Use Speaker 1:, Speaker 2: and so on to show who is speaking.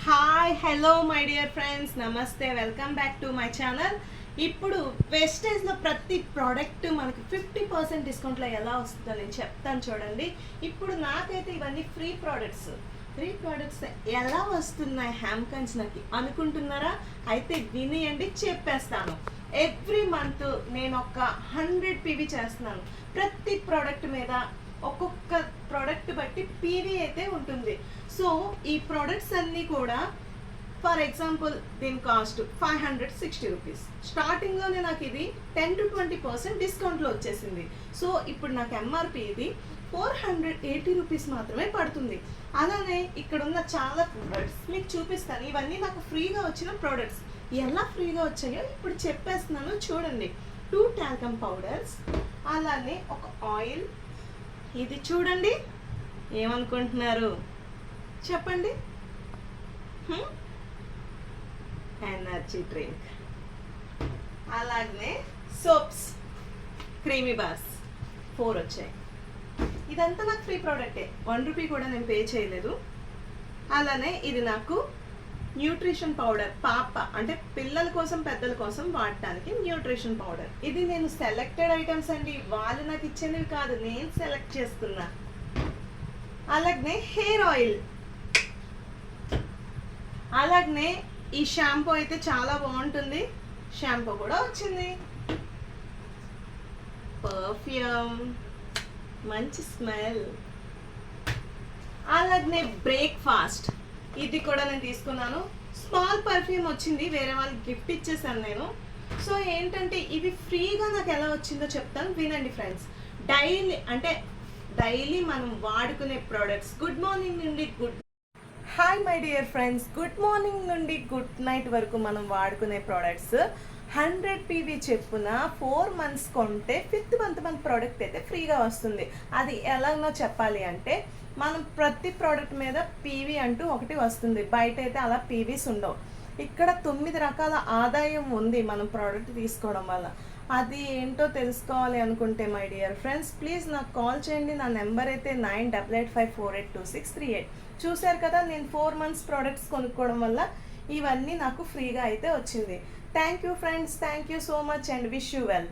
Speaker 1: Hi hello my dear friends, నమస్తే, welcome back to my channel. ఇప్పుడు వెస్టేజ్లో ప్రతి ప్రోడక్ట్ మనకి 50% డిస్కౌంట్లో ఎలా వస్తుందో నేను చెప్తాను చూడండి. ఇప్పుడు నాకైతే ఇవన్నీ ఫ్రీ ప్రోడక్ట్స్ ఎలా వస్తున్నాయి హ్యామ్కన్స్ నాకు అనుకుంటున్నారా? అయితే వినియండి, చెప్పేస్తాను. ఎవ్రీ మంత్ నేను ఒక 100 పీవీ చేస్తున్నాను. ప్రతి ప్రోడక్ట్ మీద ఒక్కొక్క ప్రోడక్ట్ బట్టి పీవీ అయితే ఉంటుంది. సో ఈ ప్రోడక్ట్స్ అన్నీ కూడా ఫర్ ఎగ్జాంపుల్ దీని కాస్ట్ 560 రూపీస్. స్టార్టింగ్లోనే నాకు ఇది 10 to 20% డిస్కౌంట్లో వచ్చేసింది. సో ఇప్పుడు నాకు ఎంఆర్పి ఇది 480 రూపీస్ మాత్రమే పడుతుంది. అలానే ఇక్కడ ఉన్న చాలా ప్రోడక్ట్స్ మీకు చూపిస్తాను. ఇవన్నీ నాకు ఫ్రీగా వచ్చిన ప్రోడక్ట్స్. ఎలా ఫ్రీగా వచ్చాయో ఇప్పుడు చెప్పేస్తున్నాను చూడండి. 2 టాల్కమ్ పౌడర్స్, అలానే ఒక ఆయిల్. ఇది చూడండి, ఏమనుకుంటున్నారు చెప్పండి? Energy drink. అలాగే సోప్స్, క్రీమీ బార్స్ 4 వచ్చాయి. ఇదంతా నాకు ఫ్రీ ప్రోడక్టే, 1 రూపీ కూడా నేను పే చేయలేదు. అలానే ఇది నాకు న్యూట్రిషన్ పౌడర్, పాప అంటే పిల్లల కోసం పెద్దల కోసం వాడటానికి న్యూట్రిషన్ పౌడర్. ఇది నేను సెలెక్టెడ్ ఐటమ్స్ అండి, వాళ్ళు నాకు ఇచ్చేవి కాదు, నేను సెలెక్ట్ చేసుకున్నా. అలాగే హెయిర్ ఆయిల్, అలాగే ఈ షాంపూ అయితే చాలా బాగుంటుంది, షాంపూ కూడా వచ్చింది. పర్ఫ్యూమ్, మంచి స్మెల్. అలాగే బ్రేక్ఫాస్ట్, ఇది కూడా నేను తీసుకున్నాను. స్మాల్ పర్ఫ్యూమ్ వచ్చింది, వేరే వాళ్ళకి గిఫ్ట్ ఇచ్చేసాను నేను. సో ఏంటంటే ఇవి ఫ్రీగా నాకు ఎలా వచ్చిందో చెప్తాను, వినండి ఫ్రెండ్స్. డైలీ మనం వాడుకునే ప్రోడక్ట్స్. గుడ్ మార్నింగ్ నుండి hi my dear friends, good morning నుండి గుడ్ నైట్ వరకు మనం వాడుకునే ప్రోడక్ట్స్ 100 పీవీ చెప్పున 4 months కొంటే 5th month మన ప్రోడక్ట్ అయితే ఫ్రీగా వస్తుంది. అది ఎలాగో చెప్పాలి అంటే మనం ప్రతి ప్రోడక్ట్ మీద పీవీ అంటూ ఒకటి వస్తుంది. బయట అయితే అలా పీవీస్ ఉండవు. ఇక్కడ 9 రకాల ఆదాయం ఉంది మనం ప్రోడక్ట్ తీసుకోవడం వల్ల. అది ఏంటో తెలుసుకోవాలి అనుకుంటే మై డియర్ ఫ్రెండ్స్, ప్లీజ్ నాకు కాల్ చేయండి. నా నెంబర్ అయితే 9885482638. చూశారు కదా, నేను 4 months ప్రోడక్ట్స్ కొనుక్కోవడం వల్ల ఇవన్నీ నాకు ఫ్రీగా అయితే వచ్చింది. Thank you friends, thank you so much and wish you well.